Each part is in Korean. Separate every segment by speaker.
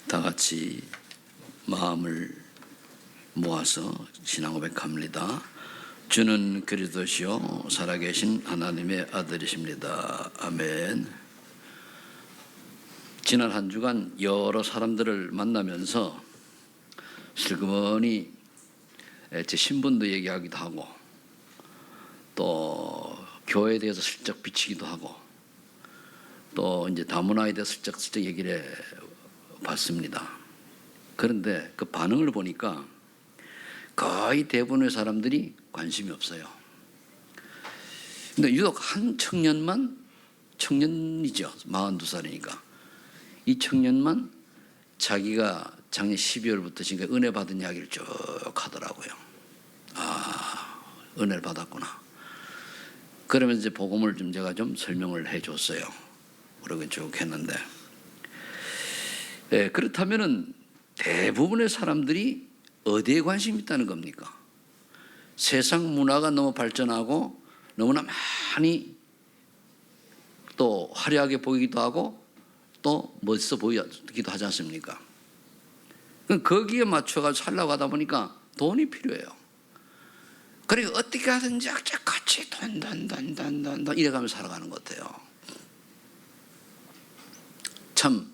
Speaker 1: 다 같이 마음을 모아서 신앙 고백합니다. 주는 그리스도시요 살아계신 하나님의 아들이십니다. 아멘. 지난 한 주간 여러 사람들을 만나면서 슬그머니 제 신분도 얘기하기도 하고 또 교회에 대해서 슬쩍 비치기도 하고 또 이제 다문화에 대해서 슬쩍 얘기를 해봤습니다. 그런데 그 반응을 보니까 거의 대부분의 사람들이 관심이 없어요. 근데 유독 한 청년이죠. 42살이니까. 이 청년만 자기가 작년 12월부터 지금까지 은혜 받은 이야기를 쭉 하더라고요. 아, 은혜를 받았구나. 그러면서 이제 복음을 좀 제가 좀 설명을 해줬어요. 그러고 쭉 했는데, 네, 그렇다면은 대부분의 사람들이 어디에 관심이 있다는 겁니까? 세상 문화가 너무 발전하고 너무나 많이 또 화려하게 보이기도 하고 또 멋있어 보이기도 하지 않습니까? 거기에 맞춰가지고 살려고 하다 보니까 돈이 필요해요. 그러니까 어떻게 하든지 악착같이 돈 이래가면서 살아가는 것 같아요. 참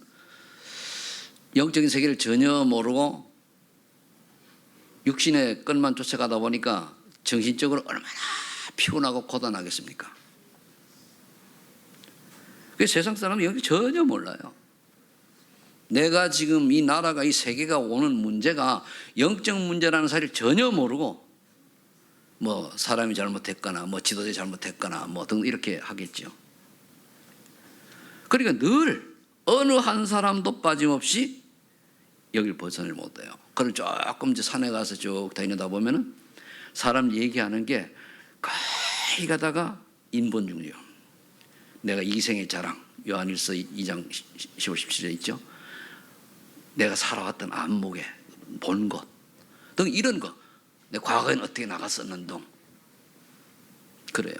Speaker 1: 영적인 세계를 전혀 모르고 육신의 끈만 쫓아가다 보니까 정신적으로 얼마나 피곤하고 고단하겠습니까? 세상 사람은 여기 전혀 몰라요. 내가 지금 이 나라가 이 세계가 오는 문제가 영적 문제라는 사실을 전혀 모르고 뭐 사람이 잘못했거나 뭐 지도자가 잘못했거나 뭐 등 이렇게 하겠죠. 그러니까 늘 어느 한 사람도 빠짐없이 여길 벗어나지 못해요. 그럼 조금 이제 산에 가서 쭉 다니다 보면은 사람 얘기하는 게 거의 가다가 인본주의요. 내가 이생의 자랑, 요한일서 2장 15, 17에 있죠. 내가 살아왔던 안목에 본 것 등 이런 거. 내 과거에는 어떻게 나갔었는 등 그래요.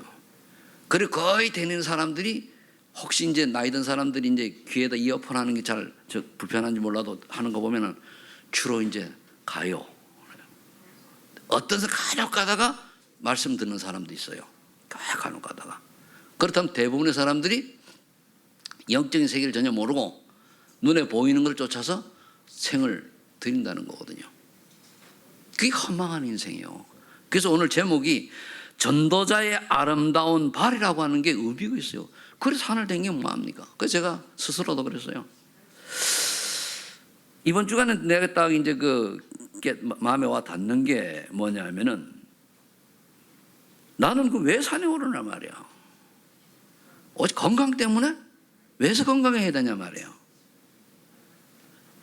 Speaker 1: 그리고 거의 되는 사람들이 혹시 이제 나이 든 사람들이 이제 귀에다 이어폰 하는 게 잘 불편한지 몰라도 하는 거 보면은 주로 이제 가요. 어떤 사람 간혹 가다가 말씀 듣는 사람도 있어요. 간혹 가다가. 그렇다면 대부분의 사람들이 영적인 세계를 전혀 모르고 눈에 보이는 걸 쫓아서 생을 드린다는 거거든요. 그게 허망한 인생이에요. 그래서 오늘 제목이 전도자의 아름다운 발이라고 하는 게 의미가 있어요. 그래서 산을 댕기면 뭐합니까? 그래서 제가 스스로도 그랬어요. 이번 주간은 내가 딱 이제 마음에 와 닿는 게 뭐냐면은 나는 왜 산에 오르냐 말이야. 건강 때문에? 왜서 건강해야 되냐 말이에요.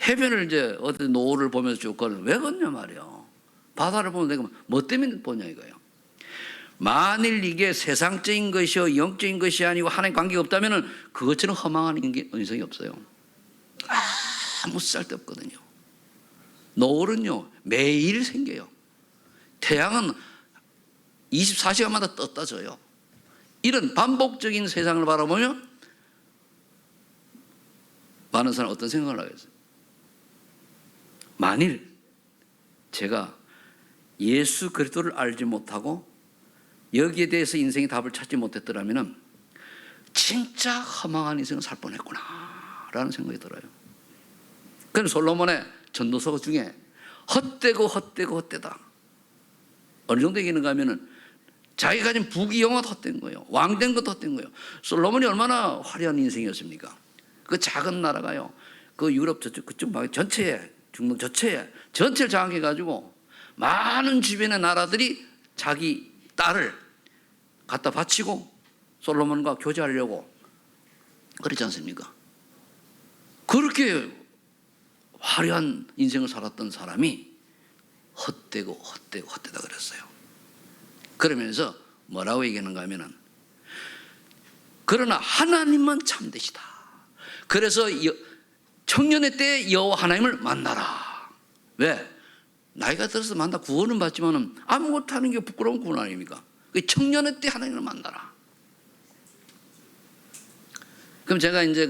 Speaker 1: 해변을 이제 어디 노을을 보면서 쭉 왜 걷냐 말이에요. 바다를 보면 내가 뭐 때문에 보냐 이거예요. 만일 이게 세상적인 것이요 영적인 것이 아니고 하나님 관계가 없다면 그것처럼 허망한 인생이 없어요. 아무 쓸데없거든요. 노을은요 매일 생겨요. 태양은 24시간마다 떴다 져요. 이런 반복적인 세상을 바라보면 많은 사람은 어떤 생각을 하겠어요? 만일 제가 예수 그리스도를 알지 못하고 여기에 대해서 인생의 답을 찾지 못했더라면 진짜 허망한 인생을 살 뻔했구나 라는 생각이 들어요. 그래서 솔로몬의 전도서 중에 헛되다 어느 정도 얘기하는가 하면은 자기가 가진 부귀 영화도 헛된 거예요. 왕된 것도 헛된 거예요. 솔로몬이 얼마나 화려한 인생이었습니까? 그 작은 나라가요 그 유럽 그쪽 막 전체에 중동 전체를 장악해가지고 많은 주변의 나라들이 자기 딸을 갖다 바치고 솔로몬과 교제하려고 그렇지 않습니까? 그렇게 화려한 인생을 살았던 사람이 헛되다 그랬어요. 그러면서 뭐라고 얘기하는가 하면은 그러나 하나님만 참되시다. 그래서 청년의 때 여호와 하나님을 만나라. 왜? 나이가 들어서 만나 구원은 받지만은 아무것도 하는 게 부끄러운 구원 아닙니까? 청년의 때 하나님을 만나라. 그럼 제가 이제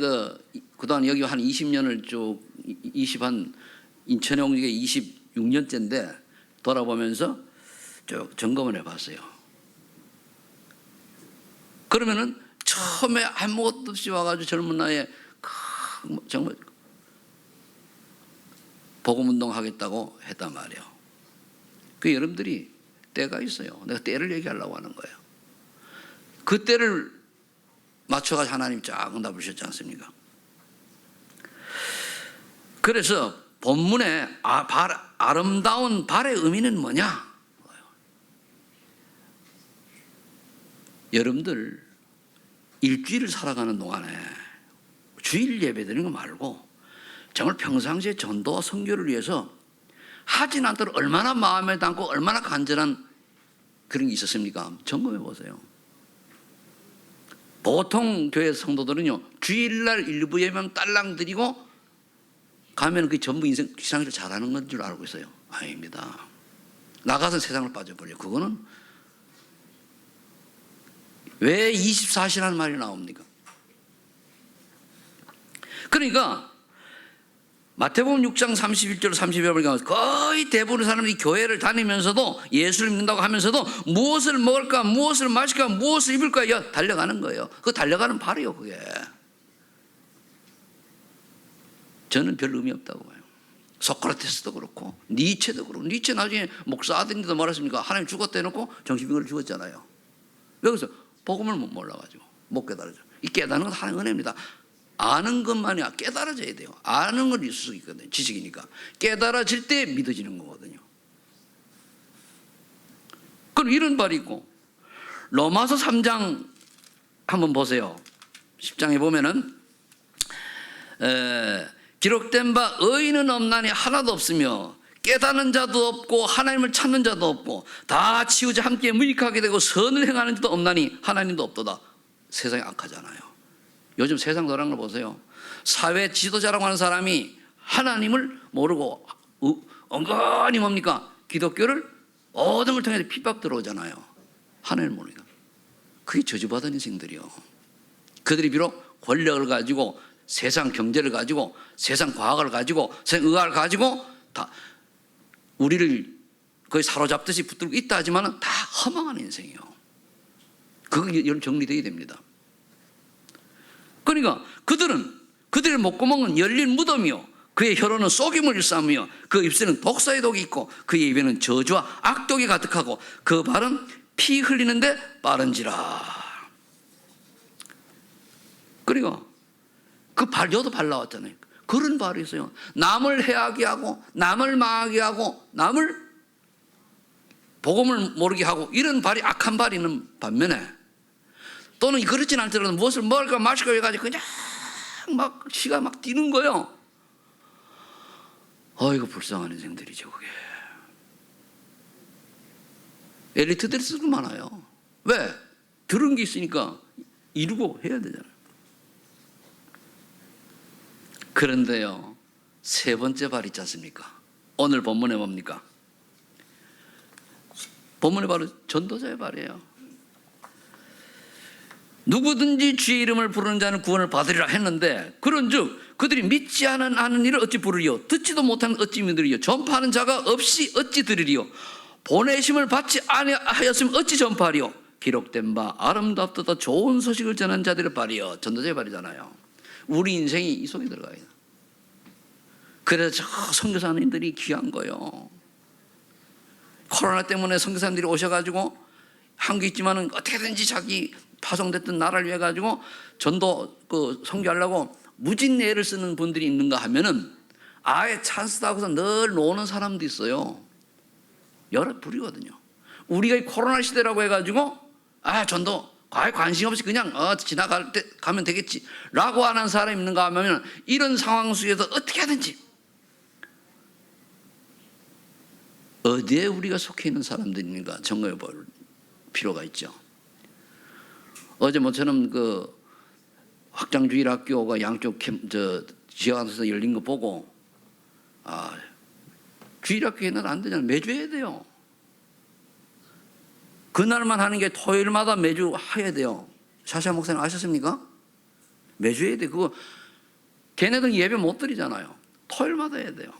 Speaker 1: 그동안 여기 한 20년을 쭉 20한 인천에 온 게 26년째인데 돌아보면서 쭉 점검을 해봤어요. 그러면은 처음에 아무것도 없이 와가지고 젊은 나이에 정말 복음운동 하겠다고 했단 말이에요. 그 여러분들이 때가 있어요. 내가 때를 얘기하려고 하는 거예요. 그 때를 맞춰가지고 하나님 쫙 응답을 주셨지 않습니까? 그래서 본문의 아름다운 발의 의미는 뭐냐? 여러분들 일주일을 살아가는 동안에 주일 예배 드리는 거 말고 정말 평상시에 전도와 선교를 위해서 하진 않도록 얼마나 마음에 담고 얼마나 간절한 그런 게 있었습니까? 점검해 보세요. 보통 교회 성도들은요, 주일날 일부 예배만 딸랑 드리고 가면 그 전부 인생 신앙을 잘하는 건 줄 알고 있어요. 아닙니다. 나가서 세상을 빠져버려요. 그거는 왜 24시라는 말이 나옵니까? 그러니까 마태복음 6장 31절 32절을 가면 거의 대부분의 사람들이 교회를 다니면서도 예수를 믿는다고 하면서도 무엇을 먹을까, 무엇을 마실까, 무엇을 입을까 달려가는 거예요. 그 달려가는 발이요, 그게. 저는 별 의미 없다고 봐요. 소크라테스도 그렇고 니체도 그렇고, 니체 나중에 목사 아들인데도 말했습니까? 하나님 죽었다 해놓고 정신병으로 죽었잖아요. 왜 그래서? 복음을 못 몰라가지고 못 깨달아져. 이 깨달는 건 하나님의 은혜입니다. 아는 것만이 깨달아져야 돼요. 아는 건 있을 수 있거든요. 지식이니까. 깨달아질 때 믿어지는 거거든요. 그럼 이런 발이 있고, 로마서 3장 한번 보세요. 10장에 보면은 기록된 바 의인은 없나니 하나도 없으며 깨닫는 자도 없고 하나님을 찾는 자도 없고 다 치우자 함께 무익하게 되고 선을 행하는 자도 없나니 하나님도 없도다. 세상이 악하잖아요. 요즘 세상 돌아가는 걸 보세요. 사회 지도자라고 하는 사람이 하나님을 모르고 은근히 뭡니까? 기독교를 모든 걸 통해서 핍박 들어오잖아요. 하나님을 모르니까. 그게 저주받은 인생들이요. 그들이 비록 권력을 가지고 세상 경제를 가지고 세상 과학을 가지고 세상 의학을 가지고 다 우리를 거의 사로잡듯이 붙들고 있다 하지만 다 허망한 인생이에요. 그거 정리되어야 됩니다. 그러니까 그들의 목구멍은 열린 무덤이요 그의 혀로는 속임을 일삼으며 그 입술은 독사의 독이 있고 그의 입에는 저주와 악독이 가득하고 그 발은 피 흘리는데 빠른지라. 그리고 그 발, 여도 발 나왔잖아요. 그런 발이 있어요. 남을 해하게 하고 남을 망하게 하고 남을 복음을 모르게 하고 이런 발이 악한 발이 있는 반면에 또는 그렇진 않더라도 무엇을 먹을까 마실까 해가지고 그냥 막 시가 막 뛰는 거예요. 어이구 불쌍한 인생들이죠 그게. 엘리트들이 쓰도 많아요. 왜? 들은 게 있으니까 이루고 해야 되잖아요. 그런데요, 세 번째 발 있지 않습니까? 오늘 본문에 뭡니까? 본문에 바로 전도자의 발이에요. 누구든지 주의 이름을 부르는 자는 구원을 받으리라 했는데 그런즉 그들이 믿지 않은 일을 어찌 부르리요? 듣지도 못하는 어찌 믿으리요? 전파하는 자가 없이 어찌 들으리요? 보내심을 받지 아니하였으면 어찌 전파하리요? 기록된 바 아름답도다 좋은 소식을 전하는 자들의 발이요. 전도자의 발이잖아요. 우리 인생이 이 속에 들어가야 돼요. 그래서 저 선교사님들이 귀한 거예요. 코로나 때문에 선교사님들이 오셔가지고 한국에 있지만은 어떻게든지 자기 파송됐던 나라를 위해 가지고 전도 선교하려고 무진애를 쓰는 분들이 있는가 하면은 아예 찬스다 하고서 늘 노는 사람도 있어요. 여러 부류거든요. 우리가 이 코로나 시대라고 해가지고 전도 아예 관심 없이 그냥 지나갈 때 가면 되겠지 라고 하는 사람이 있는가 하면 이런 상황 속에서 어떻게 하든지 어디에 우리가 속해 있는 사람들인가 점검해 볼 필요가 있죠. 어제 모처럼 그 확장주일 학교가 양쪽 지역에서 열린 거 보고 주일 학교에는 안 되잖아요. 매주 해야 돼요. 그날만 하는 게 토요일마다 매주 해야 돼요. 샤샤 목사님 아셨습니까? 매주 해야 돼. 그거 걔네들 예배 못 드리잖아요. 토요일마다 해야 돼요.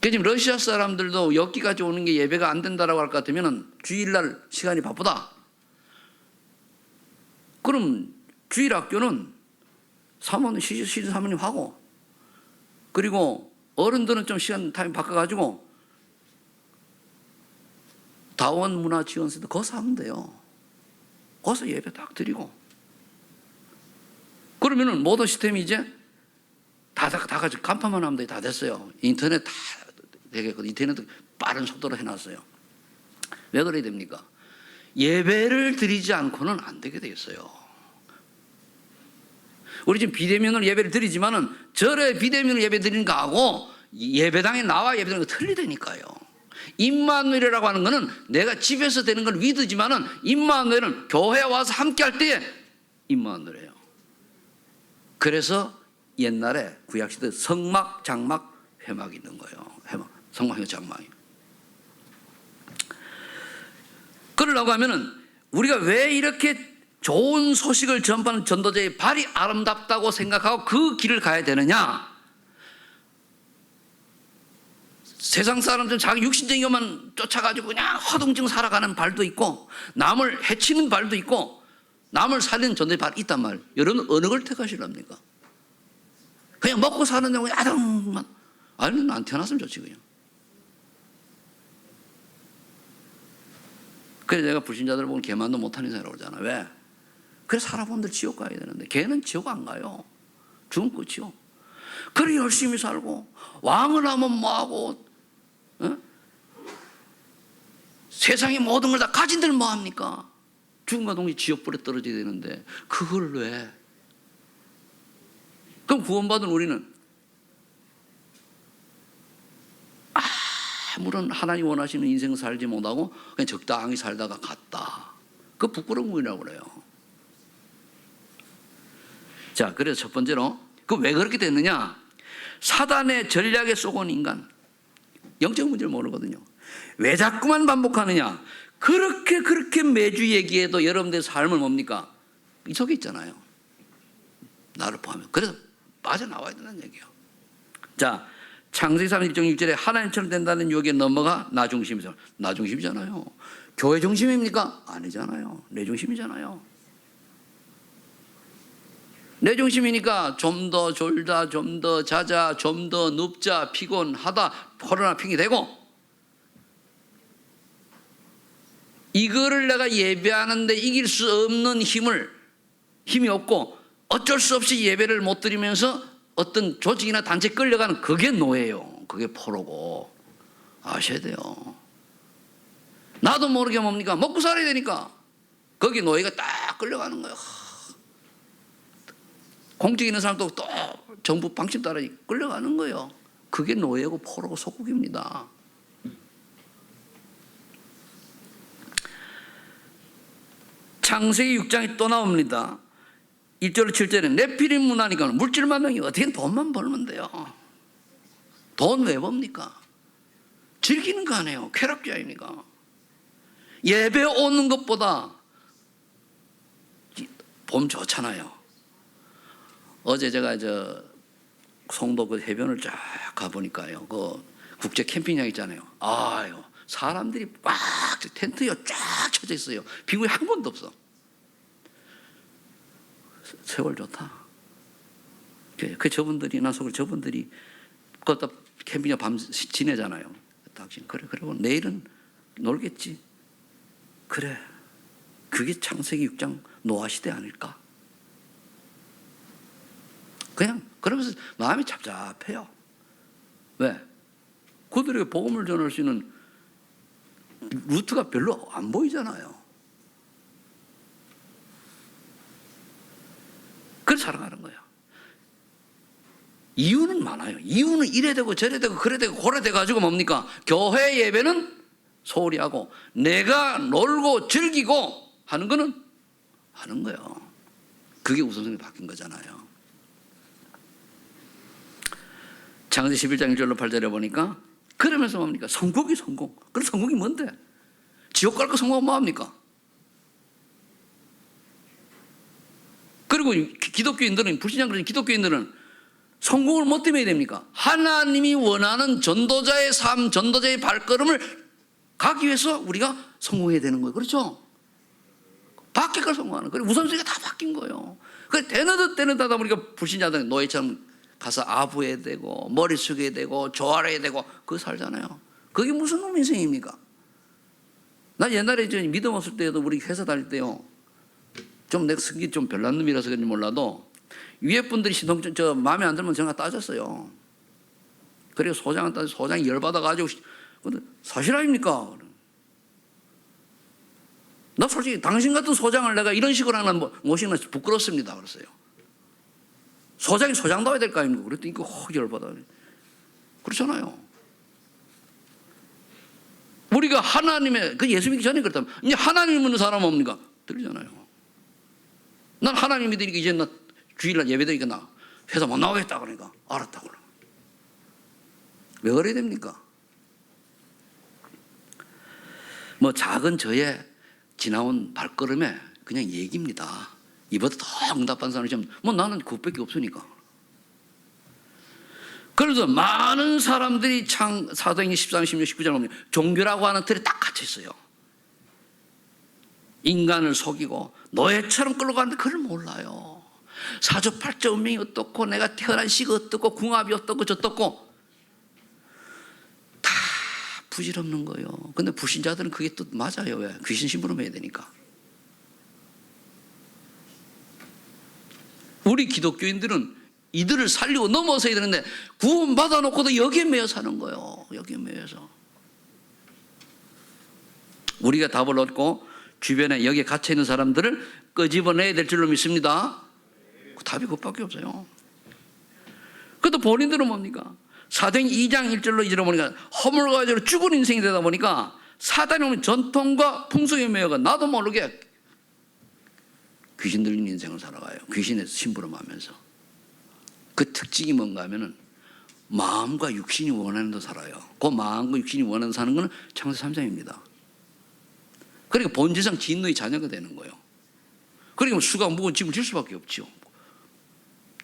Speaker 1: 그 지금 러시아 사람들도 여기까지 오는 게 예배가 안 된다라고 할 것 같으면 주일날 시간이 바쁘다. 그럼 주일 학교는 시주 사모님 하고, 그리고 어른들은 좀 시간 타임 바꿔가지고 다원문화지원센터 거기서 하면 돼요. 거기서 예배 딱 드리고. 그러면은 모든 시스템이 이제 다 같이 간판만 하면 다 됐어요. 인터넷 다 되겠거든요. 인터넷 빠른 속도로 해놨어요. 왜 그래야 됩니까? 예배를 드리지 않고는 안 되게 되겠어요. 우리 지금 비대면으로 예배를 드리지만은 절에 비대면으로 예배 드리는 거하고 예배당에 나와 예배 드리는 거 틀리다니까요. 임마누엘이라고 하는 거는 내가 집에서 되는 걸 믿으지만은 임마누엘은 교회에 와서 함께 할 때에 임마누엘이에요. 그래서 옛날에 구약시대 성막, 장막, 회막이 있는 거예요. 회막, 성막, 장막이. 그러려고 하면은 우리가 왜 이렇게 좋은 소식을 전파하는 전도자의 발이 아름답다고 생각하고 그 길을 가야 되느냐? 세상 사람들은 자기 육신적인 것만 쫓아가지고 그냥 허둥지둥 살아가는 발도 있고, 남을 해치는 발도 있고, 남을 살리는 전도의 발이 있단 말이에요. 여러분 어느 걸 택하시랍니까? 그냥 먹고 사는다고 야당만. 아니면 안 태어났으면 좋지 그냥. 그래서 내가 불신자들 보면 걔만도 못하는 인생이라고 그러잖아. 왜? 그래서 사람들 지옥 가야 되는데 걔는 지옥 안 가요. 죽으면 끝이요. 그래 열심히 살고 왕을 하면 뭐하고, 어? 세상의 모든 걸 다 가진들 뭐합니까? 죽음과 동시에 지옥불에 떨어져야 되는데 그걸 왜? 그럼 구원받은 우리는 아무런 하나님 원하시는 인생 살지 못하고 그냥 적당히 살다가 갔다. 그 부끄러운 분이라고 그래요. 자, 그래서 첫 번째로 그 왜 그렇게 됐느냐? 사단의 전략에 쏘고 온 인간, 영적 문제를 모르거든요. 왜 자꾸만 반복하느냐? 그렇게 매주 얘기해도 여러분들의 삶을 뭡니까? 이 속에 있잖아요. 나를 포함해. 그래서 빠져나와야 된다는 얘기예요. 자, 창세기 3장 1절 6절에 하나님처럼 된다는 유혹에 넘어가 나 중심이잖아요. 나 중심이잖아요. 교회 중심입니까? 아니잖아요. 내 중심이잖아요. 내 중심이니까 좀 더 졸다, 좀 더 자자, 좀 더 눕자, 피곤하다, 코로나 핑계 대고, 이거를 내가 예배하는데 이길 수 없는 힘이 없고 어쩔 수 없이 예배를 못 드리면서 어떤 조직이나 단체에 끌려가는 그게 노예요. 그게 포로고 아셔야 돼요. 나도 모르게 뭡니까? 먹고 살아야 되니까 거기 노예가 딱 끌려가는 거예요. 공직에 있는 사람도 또 정부 방침 따라 끌려가는 거예요. 그게 노예고 포로고 속국입니다. 창세기 6장이 또 나옵니다. 1절로 7절에 네피림 문화니까 물질만 명이 어떻게 돈만 벌면 돼요. 돈 왜 법니까? 즐기는 거 아니에요. 쾌락주의입니까? 예배 오는 것보다 봄 좋잖아요. 어제 제가 송도 그 해변을 쫙 가보니까요. 그 국제 캠핑장 있잖아요. 아유, 사람들이 막 텐트에 쫙 쳐져 있어요. 비구이 한 번도 없어. 세월 좋다. 저분들이나 속으로 저분들이 거기다 캠핑장 밤 지내잖아요. 그래, 그리고 내일은 놀겠지. 그래, 그게 창세기 6장 노아 시대 아닐까? 그냥 그러면서 마음이 잡잡해요. 왜? 그들에게 복음을 전할 수 있는 루트가 별로 안 보이잖아요. 그래서 살아가는 거예요. 이유는 많아요. 이유는 이래 되고 저래 되고 그래 되고 고래 돼 가지고 뭡니까? 교회 예배는 소홀히 하고 내가 놀고 즐기고 하는 거는 하는 거예요. 그게 우선순위 바뀐 거잖아요. 창세기 11장 1절로 8절에 보니까 그러면서 뭡니까? 성공이 성공. 그럼 성공이 뭔데? 지옥 갈 거 성공하면 뭐합니까? 그리고 기독교인들은, 불신자 그런 기독교인들은 성공을 뭐 때문에 해야 됩니까? 하나님이 원하는 전도자의 삶, 전도자의 발걸음을 가기 위해서 우리가 성공해야 되는 거예요. 그렇죠? 바뀌니까 성공하는 거예요. 우선순위가 다 바뀐 거예요. 그래서 되는 듯 하다 보니까 불신자들은 노예처럼 가서 아부해야 되고 머리 숙여야 되고 조아려야 되고 그거 살잖아요. 그게 무슨 놈 인생입니까? 나 옛날에 믿음 없을 때도 우리 회사 다닐 때요. 좀 내가 성격이 좀 별난 놈이라서 그런지 몰라도 위에 분들이 저 마음에 안 들면 제가 따졌어요. 그리고 소장은 따져 소장이 열받아가지고 근데 사실 아닙니까? 나 솔직히 당신 같은 소장을 내가 이런 식으로 하는 모시는 부끄럽습니다. 그랬어요. 소장이 소장다워야 될 거 아닙니까? 그랬더니 이거 확 열받아. 그렇잖아요. 우리가 하나님의 그 예수 믿기 전에 그렇다면 이제 하나님 믿는 사람 뭡니까? 들리잖아요. 난 하나님 믿으니까 이제 나 주일날 예배드리니까 나 회사 못 나오겠다 그러니까 알았다고. 왜 그래야 됩니까? 뭐 작은 저의 지나온 발걸음에 그냥 얘기입니다. 이보다 더 응답한 사람이 있으면 뭐 나는 그것밖에 없으니까. 그래서 많은 사람들이 사도행전 13, 16, 19절 보면 종교라고 하는 틀에 딱 갇혀 있어요. 인간을 속이고 노예처럼 끌어가는데 그걸 몰라요. 사주팔자 운명이 어떻고 내가 태어난 시가 어떻고 궁합이 어떻고 저떻고 다 부질없는 거예요. 근데 불신자들은 그게 또 맞아요. 왜? 귀신 심부름해야 되니까. 우리 기독교인들은 이들을 살리고 넘어서야 되는데 구원 받아놓고도 여기에 매여 사는 거예요. 여기에 매여서. 우리가 답을 얻고 주변에 여기에 갇혀있는 사람들을 끄집어내야 될 줄로 믿습니다. 답이 그것밖에 없어요. 그것도 본인들은 뭡니까? 사도행전 2장 1절로 2절로 보니까 허물가지로 죽은 인생이 되다 보니까 사단이 오면 전통과 풍속에 매여가 나도 모르게 귀신 들린 인생을 살아가요. 귀신에서 심부름하면서. 그 특징이 뭔가 하면은 마음과 육신이 원하는 대로 살아요. 그 마음과 육신이 원하는 사는 것은 창세기 3장입니다. 그러니까 본질상 진노의 자녀가 되는 거예요. 그러니까 수가 무거운 짐을 질 수밖에 없죠.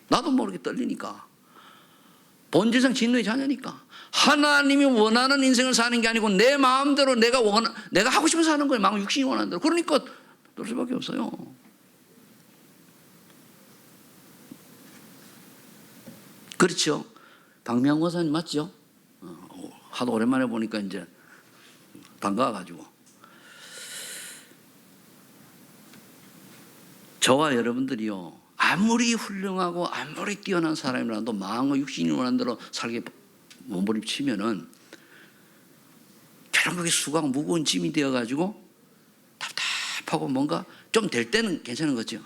Speaker 1: 나도 모르게 떨리니까. 본질상 진노의 자녀니까. 하나님이 원하는 인생을 사는 게 아니고 내 마음대로 내가 하고 싶어서 하는 거예요. 마음 육신이 원하는 대로. 그러니까 떨 수밖에 없어요. 그렇죠. 박명호 목사님 맞죠? 하도 오랜만에 보니까 이제 반가워가지고. 저와 여러분들이요. 아무리 훌륭하고 아무리 뛰어난 사람이라도 마음과 육신이 원하는 대로 살게 몸부림치면은 결국에 수고하고 무거운 짐이 되어가지고 답답하고 뭔가 좀 될 때는 괜찮은 거죠.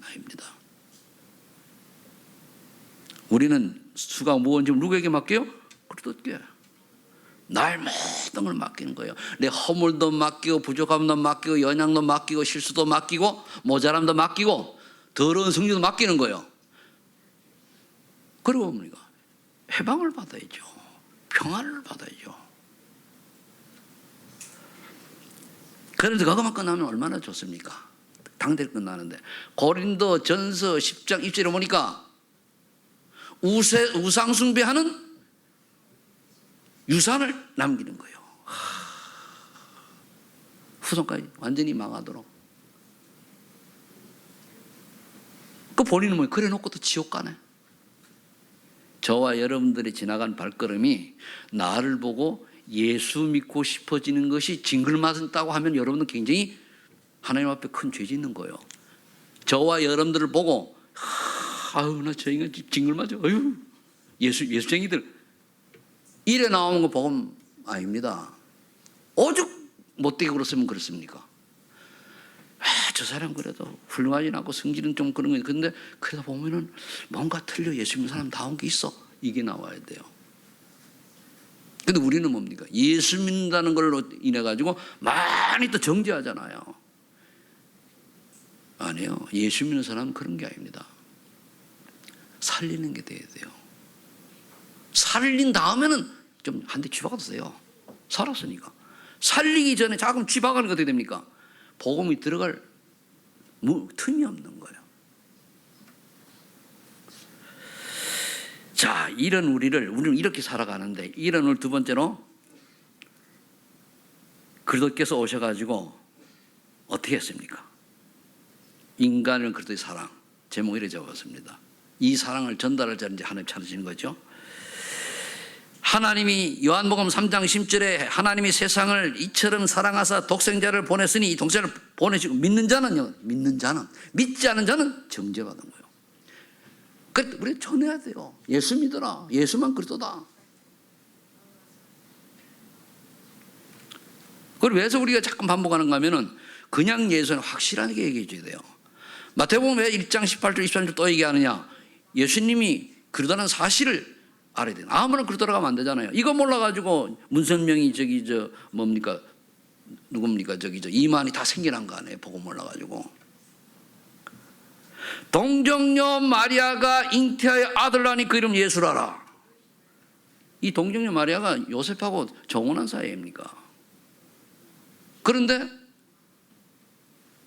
Speaker 1: 아닙니다. 우리는 수고하고 무거운 짐을 누구에게 맡겨요? 그리스도께. 날 모든 걸 맡기는 거예요. 내 허물도 맡기고 부족함도 맡기고 연약도 맡기고 실수도 맡기고 모자람도 맡기고 더러운 성질도 맡기는 거예요. 그리고 뭡니까? 해방을 받아야죠. 평안을 받아야죠. 그런데 그것만 끝나면 얼마나 좋습니까? 당대로 끝나는데 고린도 전서 10장 1절에 보니까 우상 숭배하는 유산을 남기는 거예요. 후손까지 완전히 망하도록. 그 본인은 뭐 그래 놓고 또 지옥 가네. 저와 여러분들이 지나간 발걸음이 나를 보고 예수 믿고 싶어지는 것이 징글맞았다고 하면 여러분은 굉장히 하나님 앞에 큰 죄 짓는 거예요. 저와 여러분들을 보고 아유 나 저 인간 징글맞아. 아유 예수쟁이들 이래 나오는 거 복음 아닙니다. 오죽 못되게 그렇으면 그렇습니까? 저 사람 그래도 훌륭하진 않고 성질은 좀 그런 거예요. 근데 그러다 보면은 뭔가 틀려 예수 믿는 사람 다운 게 있어. 이게 나와야 돼요. 근데 우리는 뭡니까? 예수 믿는다는 걸로 인해 가지고 많이 또 정죄하잖아요. 아니에요. 예수 믿는 사람은 그런 게 아닙니다. 살리는 게 돼야 돼요. 살린 다음에는 좀 한 대 쥐박아도 돼요. 살았으니까. 살리기 전에 자금 쥐박하는 게 어떻게 됩니까? 복음이 들어갈 틈이 없는 거예요. 자, 우리는 이렇게 살아가는데, 이런 우리 두 번째로 그리스도께서 오셔가지고 어떻게 했습니까? 인간을 그리스도의 사랑, 제목 이렇게 적었습니다. 이 사랑을 전달할 자는 이제 하나님 찾으시는 거죠. 하나님이 요한복음 3장 10절에 하나님이 세상을 이처럼 사랑하사 독생자를 보냈으니 이 독생자를 보내시고 믿는 자는 믿지 않은 자는 정죄받은 거예요. 그래서 우리 전해야 돼요. 예수 믿어라. 예수만 그리스도다. 그걸 왜서 우리가 자꾸 반복하는가 하면은 그냥 예수는 확실하게 얘기해 줘야 돼요. 마태복음 왜 1장 18절 23절 또 얘기하느냐? 예수님이 그리스도라는 사실을 알아야 돼요. 아무나 그리스도라고 하면 안 되잖아요. 이거 몰라가지고 문선명이 누굽니까 이만이 다 생겨난 거 아니에요. 보고 몰라가지고. 동정녀 마리아가 잉태하여 아들 낳으니 그 이름 예수라라. 이 동정녀 마리아가 요셉하고 정혼한 사이입니까? 그런데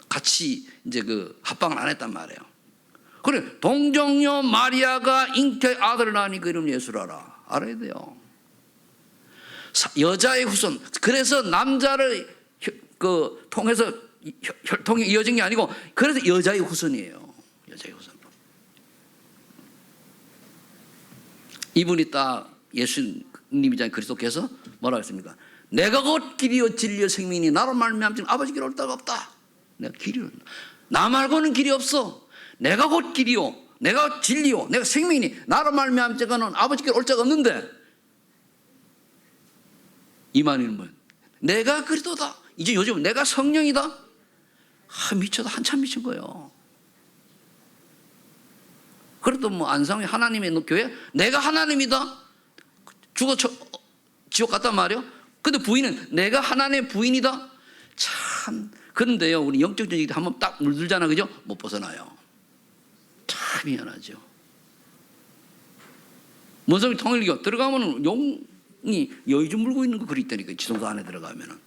Speaker 1: 같이 이제 그 합방을 안 했단 말이에요. 그래, 동정녀 마리아가 잉태하여 아들을 낳으니 그 이름 예수라라. 알아야 돼요. 여자의 후손. 그래서 남자를 통해서 혈통이 이어진 게 아니고 그래서 여자의 후손이에요. 여자의 후손. 이분이 딱 예수님이잖아요. 그리스도께서 뭐라고 했습니까? 내가 곧 길이요 진리요 생명이니 나로 말미암지는 아버지께 올 데가 없다. 내가 길이요. 나 말고는 길이 없어. 내가 곧 길이요, 내가 진리요, 내가 생명이니 나로 말미암지는 아버지께 올 데가 없는데 이 말은 뭐예요? 내가 그리스도다. 이제 요즘 내가 성령이다. 미쳐도 한참 미친 거예요. 그래도 뭐 안상이 하나님의 교회 내가 하나님이다. 죽어 지옥 갔단 말이에요. 근데 부인은 내가 하나님의 부인이다. 참. 그런데요, 우리 영적 전쟁이 한번 딱 물들잖아, 그죠? 못 벗어나요. 참 미안하죠. 문성이 통일교 들어가면 용이 여의주 물고 있는 거 그리 있다니까. 지성소 안에 들어가면은.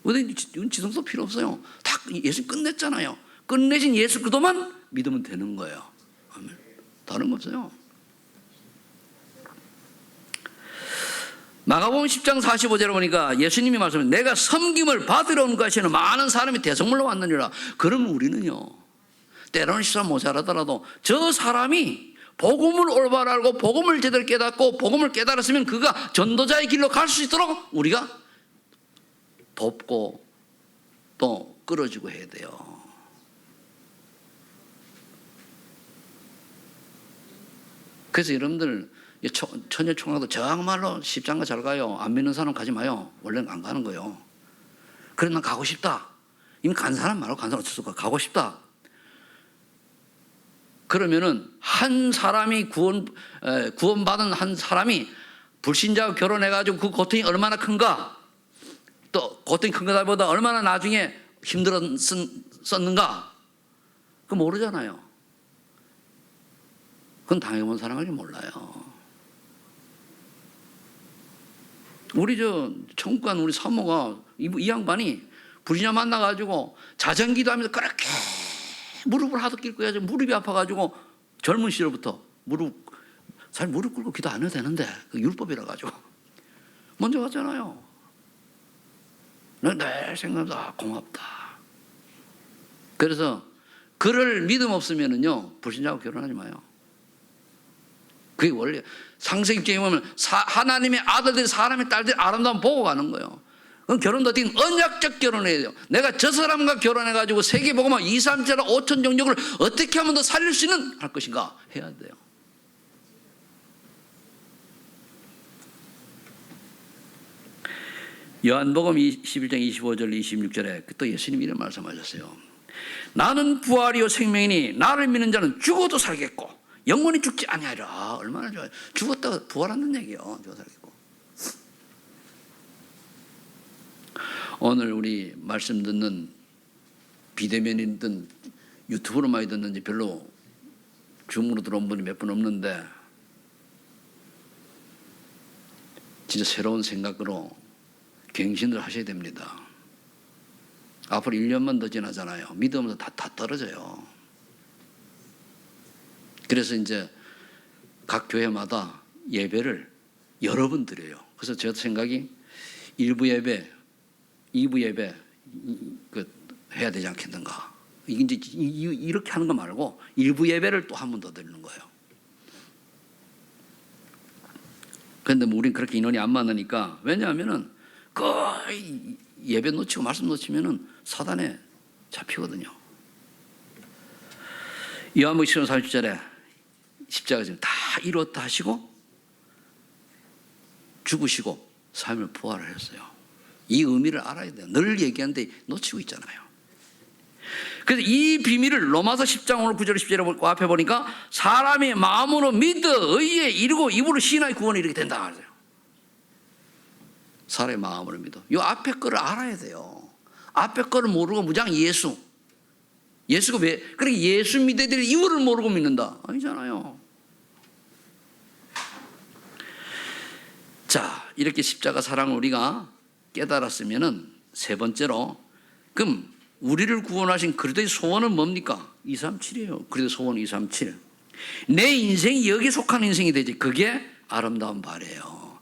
Speaker 1: 근데 지성소 필요 없어요. 다 예수 끝냈잖아요. 끝내신 예수 그도만 믿으면 되는 거예요. 다른 거 없어요. 마가복음 10장 45절에 보니까 예수님이 말씀하신 내가 섬김을 받으러 온 것이는 많은 사람이 대성물로 왔느니라. 그러면 우리는요, 때로는 시사 못 잘하더라도 저 사람이 복음을 올바로 알고 복음을 제대로 깨닫고 복음을 깨달았으면 그가 전도자의 길로 갈 수 있도록 우리가 돕고 또 끌어주고 해야 돼요. 그래서 여러분들 처녀총각도 정말로 십장가 잘 가요. 안 믿는 사람 가지 마요. 원래는 안 가는 거예요. 그래, 난 가고 싶다. 이미 간 사람 말고 간 사람 어쩔 수 없고 가고 싶다. 그러면은 한 사람이 구원받은 한 사람이 불신자와 결혼해가지고 그 고통이 얼마나 큰가, 또 고통이 큰 것보다 얼마나 나중에 힘들었는가, 그거 모르잖아요. 그건 당해본 사람밖에 몰라요. 우리 천국 간 우리 사모가 이 양반이 불신자 만나가지고 자전기도 하면서 그렇게 무릎을 하도 꿇고 해가지고 무릎이 아파가지고 젊은 시절부터 사실 무릎 꿇고 기도 안 해도 되는데 그 율법이라 가지고 먼저 갔잖아요. 늘 생각하면서 고맙다. 그래서 그를 믿음 없으면은요 불신자하고 결혼하지 마요. 그게 원래 상세기적에 보면 하나님의 아들들이 사람의 딸들이 아름다움 보고 가는 거예요. 그럼 결혼도 어떻게 언약적 결혼해야 돼요. 내가 저 사람과 결혼해가지고 세계복음화 2, 3세라 5천 종족을 어떻게 하면 더 살릴 수 있는 할 것인가 해야 돼요. 요한복음 11장 25절 26절에 또 예수님이 이런 말씀하셨어요. 나는 부활이요 생명이니 나를 믿는 자는 죽어도 살겠고 영원히 죽지 아니하리라. 얼마나 좋아요. 죽었다가 부활하는 얘기예요. 죽어 살겠고. 오늘 우리 말씀 듣는 비대면이든 유튜브로 많이 듣는지 별로 줌으로 들어온 분이 몇 분 없는데 진짜 새로운 생각으로 갱신을 하셔야 됩니다. 앞으로 1년만 더 지나잖아요. 믿음도 다 떨어져요. 그래서 이제 각 교회마다 예배를 여러 번 드려요. 그래서 제 생각이 1부 예배, 2부 예배 해야 되지 않겠는가. 이게 이제 이렇게 하는 거 말고 1부 예배를 또 한 번 더 드리는 거예요. 그런데 뭐 우린 그렇게 인원이 안 많으니까, 왜냐하면은 거의 예배 놓치고 말씀 놓치면은 사단에 잡히거든요. 요한복음 10장 30절에 십자가 지금 다 이뤘다 하시고 죽으시고 3일 부활을 했어요. 이 의미를 알아야 돼요. 늘 얘기하는데 놓치고 있잖아요. 그래서 이 비밀을 로마서 10장 오늘 9절 10절에 앞에 보니까 사람이 마음으로 믿어 의에 이르고 입으로 시인하여 구원에 이르게 된다 하세요. 사람의 마음으로 믿어. 이 앞에 거를 알아야 돼요. 앞에 거를 모르고 무장 예수가 왜 그렇게 예수 믿어야 될 이유를 모르고 믿는다? 아니잖아요. 자, 이렇게 십자가 사랑을 우리가 깨달았으면은 세 번째로, 그럼 우리를 구원하신 그리스도의 소원은 뭡니까? 237이에요. 그리스도의 소원 237. 내 인생이 여기 속한 인생이 되지. 그게 아름다운 발이에요.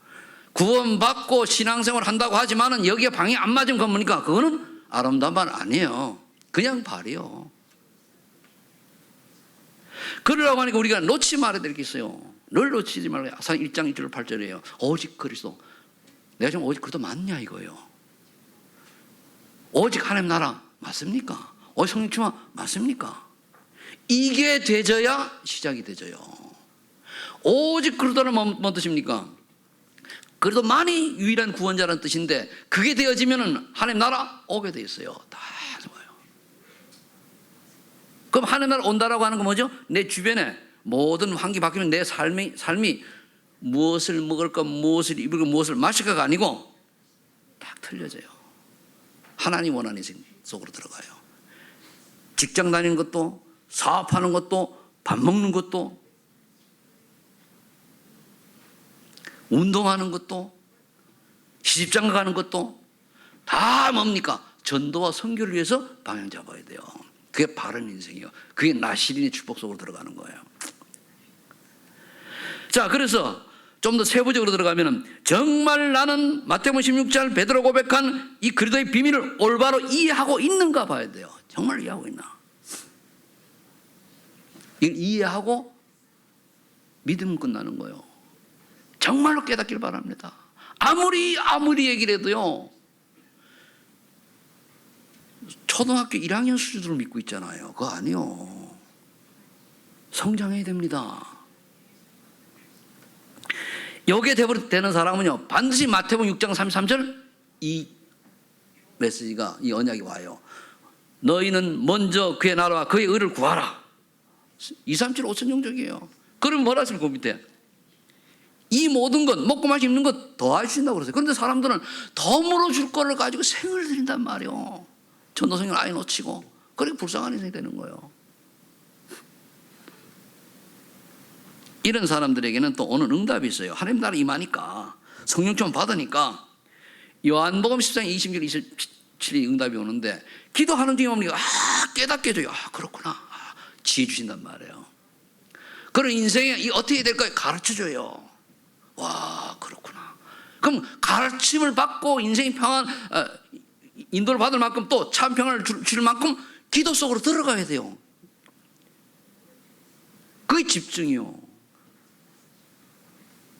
Speaker 1: 구원받고 신앙생활 한다고 하지만은 여기에 방이 안 맞으면 그건 뭡니까? 그거는 아름다운 발 아니에요. 그냥 발이요. 그러라고 하니까 우리가 놓지 말아야 될 게 있어요. 늘 놓치지 말고. 상 1장 1절 8절이에요. 오직 그리스도. 내가 지금 오직 그리스도 맞냐 이거예요. 오직 하나님 나라 맞습니까? 오직 성령 충만 맞습니까? 이게 되져야 시작이 되져요. 오직 그리스도는 뭔 뜻입니까? 그리스도만이 유일한 구원자라는 뜻인데, 그게 되어지면은 하나님 나라 오게 돼 있어요. 다 좋아요. 그럼 하나님 나라 온다라고 하는 건 뭐죠? 내 주변에 모든 환경이 바뀌면 내 삶이 무엇을 먹을까, 무엇을 입을까, 무엇을 마실까가 아니고 딱 틀려져요. 하나님 원하는 인생 속으로 들어가요. 직장 다니는 것도, 사업하는 것도, 밥 먹는 것도, 운동하는 것도, 시집장가 가는 것도 다 뭡니까? 전도와 선교를 위해서 방향 잡아야 돼요. 그게 바른 인생이에요. 그게 나시린의 축복 속으로 들어가는 거예요. 자, 그래서 좀 더 세부적으로 들어가면은, 정말 나는 마태복음 16장 베드로 고백한 이 그리스도의 비밀을 올바로 이해하고 있는가 봐야 돼요. 정말 이해하고 있나? 이걸 이해하고 믿으면 끝나는 거예요. 정말로 깨닫길 바랍니다. 아무리 얘기를 해도요, 초등학교 1학년 수준으로 믿고 있잖아요. 그거 아니요. 성장해야 됩니다. 여기에 되는 사람은요, 반드시 마태복음 6장 33절 이 메시지가, 이 언약이 와요. 너희는 먼저 그의 나라와 그의 의를 구하라. 237 5천용적이에요. 그러면 뭐라 했습니까? 그 밑에 이 모든 것, 먹고 마시 입는 것 더할 수 있다고 그랬어요. 그런데 사람들은 덤으로 줄 거를 가지고 생을 드린단 말이에요. 전도성을 아예 놓치고. 그렇게 불쌍한 인생이 되는 거예요. 이런 사람들에게는 또 오는 응답이 있어요. 하나님 나라 임하니까, 성령 좀 받으니까 요한복음 10장 20절 27이 응답이 오는데, 기도하는 중에 뭡니까? 깨닫게 해줘요. 그렇구나. 지혜 주신단 말이에요. 그런 인생에 어떻게 될까요? 가르쳐줘요. 와, 그렇구나. 그럼 가르침을 받고 인생이 평안, 인도를 받을 만큼, 또 참 평안을 줄 만큼 기도 속으로 들어가야 돼요. 그게 집중이요.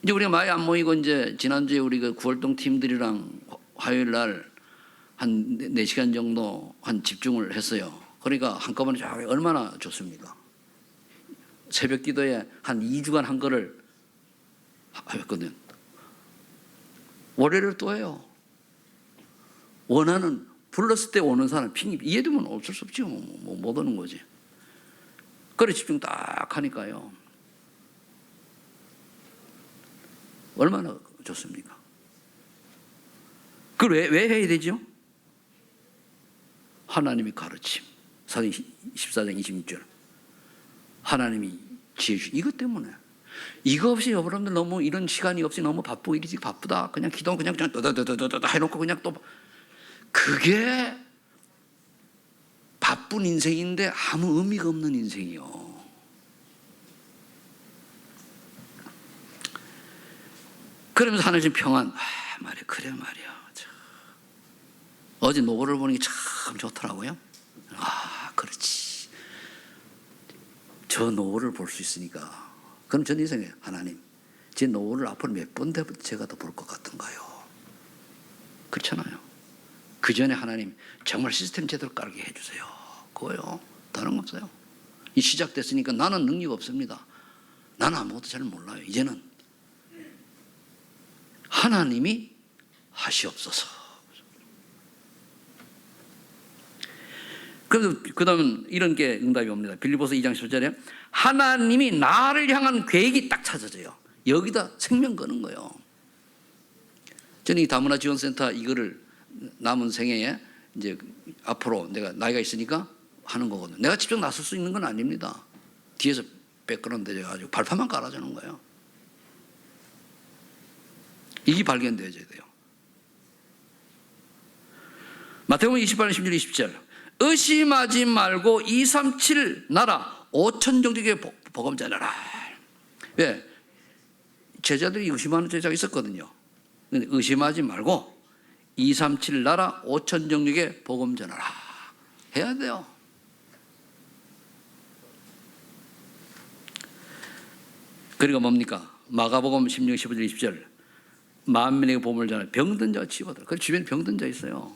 Speaker 1: 이제 우리가 많이 안 모이고, 이제 지난주에 우리 그 구월동 팀들이랑 화요일 날 한 4시간 정도 한 집중을 했어요. 그러니까 한꺼번에 얼마나 좋습니까? 새벽 기도에 한 2주간 한 거를 했거든요. 월요일을 또 해요. 원하는, 불렀을 때 오는 사람 핑계 이해되면 어쩔 수 없지. 못 오는 거지. 그래 집중 딱 하니까요, 얼마나 좋습니까? 그걸 왜 해야 되죠? 하나님이 가르침. 사도행 14장 26절. 하나님이 지혜 주시. 이것 때문에. 이거 없이 여러분들 너무 이런 시간이 없이 너무 바쁘고 이리지 바쁘다. 그냥 기도 그냥 떠다다다다다 해놓고 그냥 또, 그게 바쁜 인생인데 아무 의미가 없는 인생이요. 그러면서 하나님 평안. 말이야, 그래 말이야. 어제 노고를 보는 게 참 좋더라고요. 그렇지. 저 노고를 볼 수 있으니까. 그럼 저는 이 생각해요. 하나님, 제 노고를 앞으로 몇 번 제가 더 볼 것 같은가요? 그렇잖아요. 그 전에 하나님 정말 시스템 제대로 깔게 해주세요. 그거요. 다른 거 없어요. 이 시작됐으니까 나는 능력 없습니다. 나는 아무것도 잘 몰라요. 이제는 하나님이 하시옵소서. 그래서 그 다음은 이런 게 응답이 옵니다. 빌립보서 2장 10절에 하나님이 나를 향한 계획이 딱 찾아져요. 여기다 생명 거는 거예요. 저는 이 다문화 지원센터 이거를 남은 생애에 이제 앞으로 내가 나이가 있으니까 하는 거거든요. 내가 직접 나설 수 있는 건 아닙니다. 뒤에서 백그라운드 돼가지고 발판만 깔아주는 거예요. 이게 발견되어져야 돼요. 마태복음 28장 16, 20절 의심하지 말고 237 나라 5천 종족의 복음 전하라. 왜? 제자들이 의심하는 제자가 있었거든요. 근데 의심하지 말고 237 나라 5천 종족의 복음 전하라 해야 돼요. 그리고 뭡니까? 마가복음 16, 15절, 20절 만민에게 복음을 전하라. 병든 자가 치유받으라. 그 주변에 병든 자 있어요.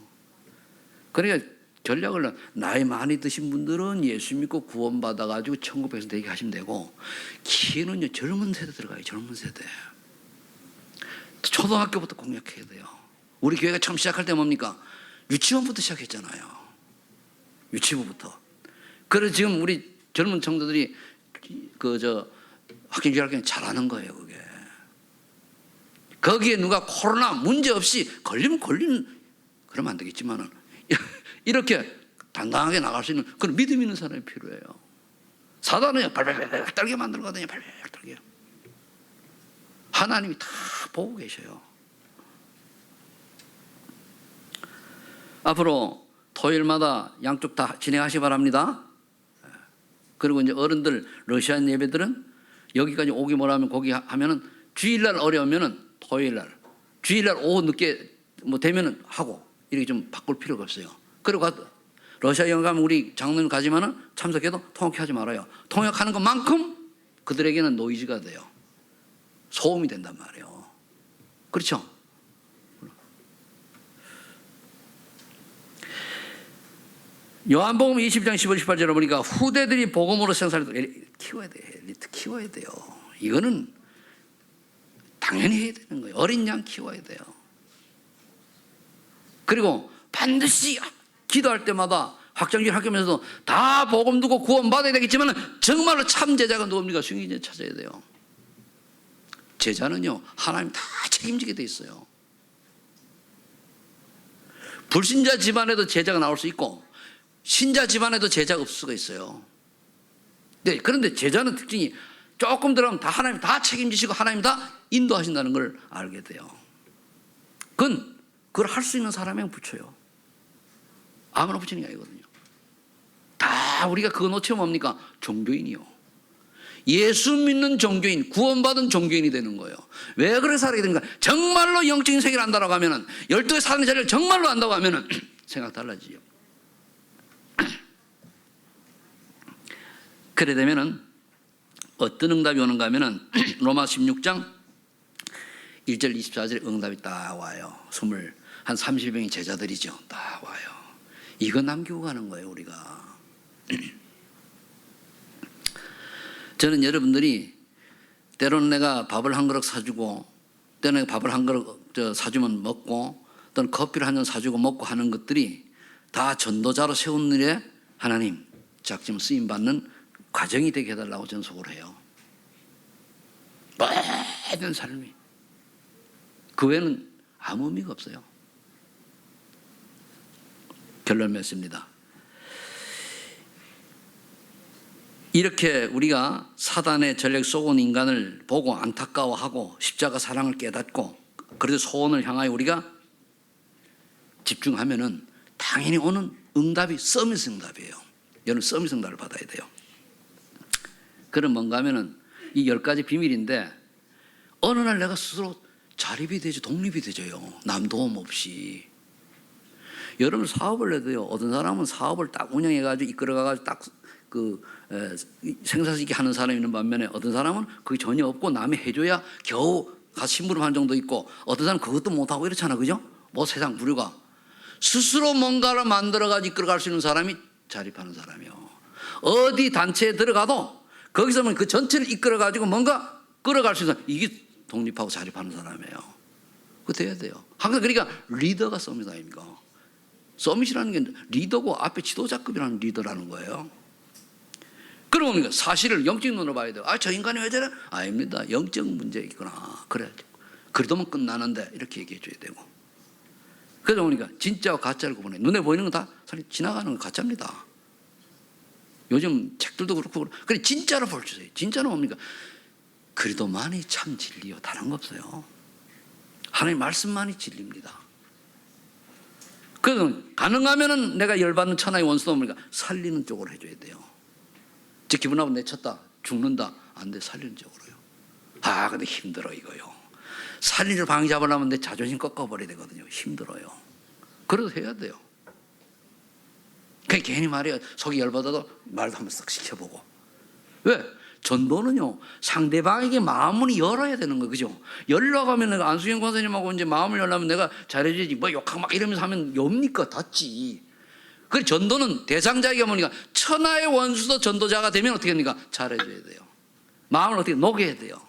Speaker 1: 그러니까 전략을 나이 많이 드신 분들은 예수 믿고 구원받아가지고 천국 백성 되게 하시면 되고, 키는요 젊은 세대 들어가요. 젊은 세대. 초등학교부터 공략해야 돼요. 우리 교회가 처음 시작할 때 뭡니까? 유치원부터 시작했잖아요. 유치부부터. 그래서 지금 우리 젊은 청도들이 학교 교육학교 잘하는 거예요. 그게. 거기에 누가 코로나 문제 없이 걸리면 그러면 안 되겠지만은 이렇게 당당하게 나갈 수 있는 그런 믿음 있는 사람이 필요해요. 사단은 발발발 떨게 만들거든요. 발발 떨게. 하나님이 다 보고 계셔요. 앞으로 토요일마다 양쪽 다 진행하시기 바랍니다. 그리고 이제 어른들 러시안 예배들은 여기까지 오기 뭐라면 거기 하면은 주일날 어려우면은 토요일날, 주일날 오후 늦게 뭐 되면은 하고 이렇게 좀 바꿀 필요가 없어요. 그리고 러시아 여행 가면 우리 장로님 가지만은 참석해도 통역하지 말아요. 통역하는 것만큼 그들에게는 노이즈가 돼요. 소음이 된단 말이에요. 그렇죠? 요한복음 20장 15, 18절에 보니까 후대들이 복음으로 생사를 키워야 돼요. 엘리트 키워야 돼요. 이거는 당연히 해야 되는 거예요. 어린 양 키워야 돼요. 그리고 반드시 기도할 때마다 확장기를 학교면서도 다 복음 듣고 구원받아야 되겠지만 정말로 참 제자가 누굽니까? 승인제 찾아야 돼요. 제자는요 하나님 다 책임지게 돼 있어요. 불신자 집안에도 제자가 나올 수 있고 신자 집안에도 제자가 없을 수가 있어요. 네, 그런데 제자는 특징이 조금 들어가면 다 하나님 다 책임지시고 하나님 다 인도하신다는 걸 알게 돼요. 그걸 할 수 있는 사람에게 붙여요. 아무나 붙이는 게 아니거든요. 다 우리가 그거 놓치면 뭡니까? 종교인이요. 예수 믿는 종교인, 구원받은 종교인이 되는 거예요. 왜 그렇게 살아야 되는가? 정말로 영적인 세계를 안다고 하면은 12의 사는 자리를 정말로 안다고 하면은 생각 달라지죠. 그래 되면은 어떤 응답이 오는가 하면은 로마 16장 1절 24절에 응답이 딱 와요. 한 30명의 제자들이죠. 딱 와요. 이거 남기고 가는 거예요, 우리가. 저는 여러분들이 때로는 내가 밥을 한 그릇 사주고, 때로는 내가 밥을 한 그릇 사주면 먹고, 또는 커피를 한 잔 사주고 먹고 하는 것들이 다 전도자로 세운 일에 하나님 작지만 쓰임받는 과정이 되게 해달라고 전속을 해요. 모든 삶이. 그 외에는 아무 의미가 없어요. 결론 맺습니다. 이렇게 우리가 사단의 전략 속은 인간을 보고 안타까워하고 십자가 사랑을 깨닫고 그래서 소원을 향하여 우리가 집중하면은 당연히 오는 응답이 서밋 응답이에요. 여러분 서밋 응답을 받아야 돼요. 그럼 뭔가 하면은 이 10가지 비밀인데 어느 날 내가 스스로 자립이 되죠. 독립이 되죠요. 남 도움 없이. 여러분 사업을 해도요. 어떤 사람은 사업을 딱 운영해가지고 이끌어가가지고 딱 생산시키 하는 사람이 있는 반면에 어떤 사람은 그게 전혀 없고 남이 해줘야 겨우 가서 심부름한 정도 있고 어떤 사람은 그것도 못하고 이렇잖아. 그죠? 뭐 세상 부류가. 스스로 뭔가를 만들어가지고 이끌어갈 수 있는 사람이 자립하는 사람이요. 어디 단체에 들어가도 거기서 그 전체를 이끌어가지고 뭔가 끌어갈 수 있는 사람. 이게 독립하고 자립하는 사람이에요. 그거 돼야 돼요. 항상 그러니까 리더가 서밋 아닙니까? 서밋이라는 게 리더고 앞에 지도자급이라는 리더라는 거예요. 그러면 사실을 영적인 눈으로 봐야 돼요. 아, 저 인간이 왜 저래? 아닙니다. 영적 문제 있구나. 그래. 그러면 끝나는데 이렇게 얘기해 줘야 되고. 그러다 보니까 진짜와 가짜를 구분해. 눈에 보이는 건 다 지나가는 건 가짜입니다. 요즘 책들도 그렇고. 그래, 진짜로 볼 주세요. 진짜는 뭡니까? 그리도만이 참 진리요. 다른 거 없어요. 하나님 말씀만이 진리입니다. 그래서 가능하면은 내가 열받는 천하의 원수도 뭡니까? 살리는 쪽으로 해줘야 돼요. 즉 기분 나쁘면 내쳤다 죽는다 안 돼. 살리는 쪽으로요. 아 근데 힘들어 이거요. 살리는 방향 잡으려면 내 자존심 꺾어버려야 되거든요. 힘들어요. 그래도 해야 돼요. 그냥 괜히 말이야. 속이 열받아도 말도 한번 쓱 시켜보고. 왜? 전도는요 상대방에게 마음을 열어야 되는 거 그죠? 열려고 하면 내가 안수경 권사님하고 이제 마음을 열려면 내가 잘해줘야지 뭐 욕하고 막 이러면서 하면 엽니까? 닫지. 그 전도는 대상자에게 뭐니까 천하의 원수도 전도자가 되면 어떻게 합니까? 잘해줘야 돼요. 마음을 어떻게 녹여야 돼요.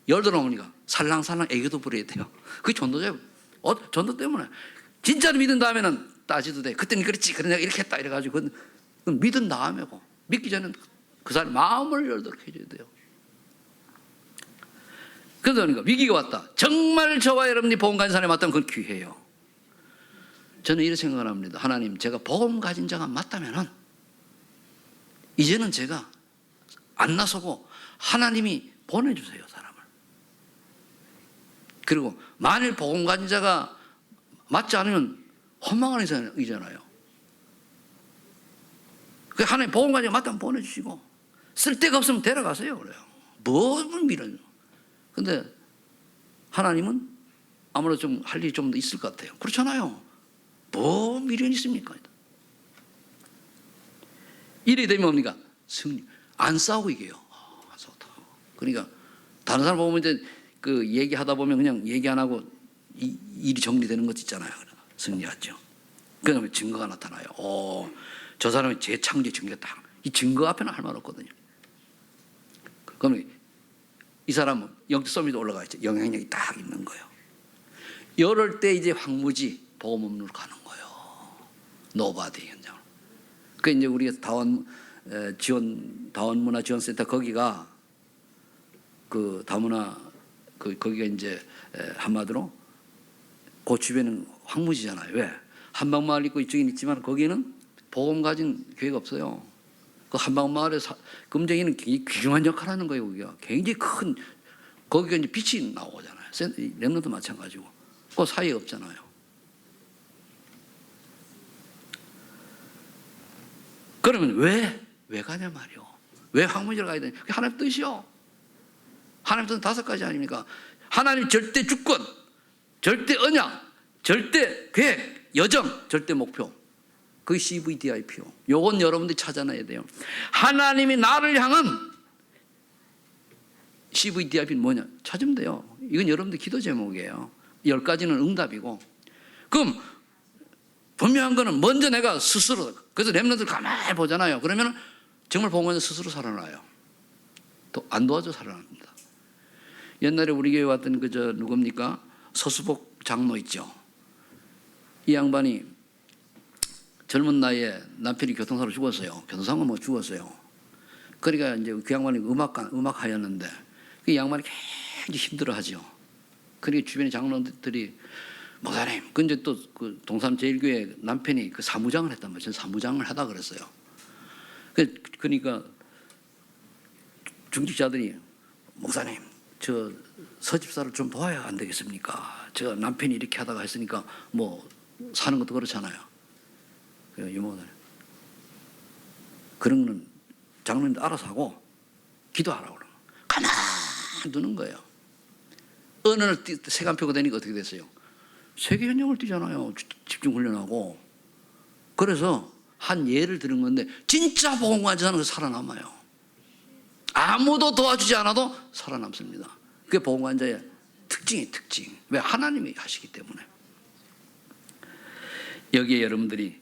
Speaker 1: 열들어 보니까 살랑살랑 애교도 부려야 돼요. 그게 전도자예요. 전도 때문에 진짜로 믿은 다음에는 따지도 돼. 그때는 그렇지 그래 내가 이렇게 했다 이래가지고 그건 믿은 다음에고 믿기 전에는 그 사람 마음을 열도록 해줘야 돼요. 그러니까 위기가 왔다. 정말 저와 여러분이 복음 가진 사람이 맞다면 그건 귀해요. 저는 이렇게 생각을 합니다. 하나님 제가 복음 가진 자가 맞다면은 이제는 제가 안 나서고 하나님이 보내주세요 사람을. 그리고 만일 복음 가진 자가 맞지 않으면 허망한 이잖아요. 그 하나님 복음 가진 자가 맞다면 보내주시고 쓸데가 없으면 데려가세요. 그래요. 뭐 미련. 근데 하나님은 아무래도 좀 할 일이 좀 더 있을 것 같아요. 그렇잖아요. 뭐 미련이 있습니까? 이래 되면 뭡니까? 승리. 안 싸우고 이겨요. 안 싸우다. 그러니까 다른 사람 보면 이제 그 얘기하다 보면 그냥 얘기 안 하고 일이 정리되는 것 있잖아요. 승리하죠. 그다음에 증거가 나타나요. 저 사람이 재창조의 증거가 딱. 이 증거 앞에는 할 말 없거든요. 그러면 이 사람은 영적 서밋에 올라가 있죠. 영향력이 딱 있는 거예요. 이럴 때 이제 황무지 보험 업무로 가는 거예요. 노바디 현장으로. 그 이제 우리가 다원문화지원센터 거기가 그 다문화 거기가 이제 한마디로 그 주변은 황무지잖아요. 왜? 한방마을 있고 이쪽엔 있지만 거기는 보험 가진 교회가 없어요. 그 한방마을에 금정이는 굉장히 귀중한 역할을 하는 거예요. 거기가 굉장히 큰 거기가 이제 빛이 나오잖아요. 렘넌트도 마찬가지고 그 사이에 없잖아요. 그러면 왜 가냐 말이요. 왜 황무지를 가야 되냐. 그게 하나님 뜻이요. 하나님 뜻은 5가지 아닙니까? 하나님 절대 주권, 절대 언약, 절대 계획, 여정, 절대 목표. 그게 CVDIP요. 요건 여러분들이 찾아내야 돼요. 하나님이 나를 향한 CVDIP는 뭐냐? 찾으면 돼요. 이건 여러분들 기도 제목이에요. 10가지는 응답이고. 그럼 분명한 거는 먼저 내가 스스로, 그래서 렘넌트들 가만히 보잖아요. 그러면 정말 복음자 스스로 살아나요. 또 안 도와줘 살아납니다. 옛날에 우리 교회 왔던 누굽니까? 서수복 장로 있죠. 이 양반이 젊은 나이에 남편이 교통사고로 죽었어요. 교통사고 뭐 죽었어요. 그러니까 이제 그 양반이 음악하였는데 그 양반이 굉장히 힘들어하죠. 그러니까 주변의 장로들이 목사님, 근데 또 그 동산 제일교회 남편이 그 사무장을 했단 말이에요. 사무장을 하다 그랬어요. 그러니까 중직자들이 목사님, 저 서집사를 좀 도와야 안 되겠습니까? 저 남편이 이렇게 하다가 했으니까 뭐 사는 것도 그렇잖아요. 유모들 그런 거는 장로님도 알아서 하고 기도하라고 그러면 가만히 두는 거예요. 어느 날 세관 펴고 되니까 어떻게 됐어요? 세계 현역을 뛰잖아요. 집중 훈련하고. 그래서 한 예를 들은 건데 진짜 보건관제사는 살아남아요. 아무도 도와주지 않아도 살아남습니다. 그게 보건관제의 특징이 특징. 왜? 하나님이 하시기 때문에. 여기에 여러분들이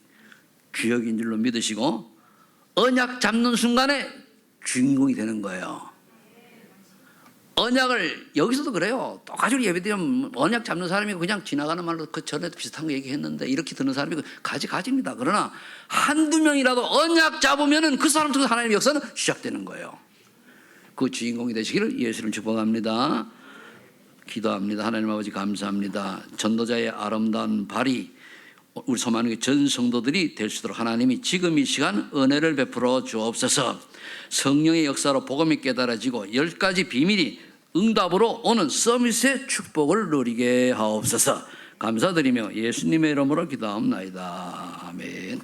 Speaker 1: 주역인 줄로 믿으시고 언약 잡는 순간에 주인공이 되는 거예요. 언약을 여기서도 그래요. 똑같이 예배드리면 언약 잡는 사람이 그냥 지나가는 말로 그 전에도 비슷한 거 얘기했는데 이렇게 듣는 사람이 가지입니다. 그러나 한두 명이라도 언약 잡으면은 그 사람 통해서 하나님의 역사는 시작되는 거예요. 그 주인공이 되시기를 예수님 축복합니다. 기도합니다. 하나님 아버지 감사합니다. 전도자의 아름다운 발이 우리 소망의 전 성도들이 될 수 있도록 하나님이 지금 이 시간 은혜를 베풀어 주옵소서. 성령의 역사로 복음이 깨달아지고 10가지 비밀이 응답으로 오는 서밋의 축복을 누리게 하옵소서. 감사드리며 예수님의 이름으로 기도하옵나이다. 아멘.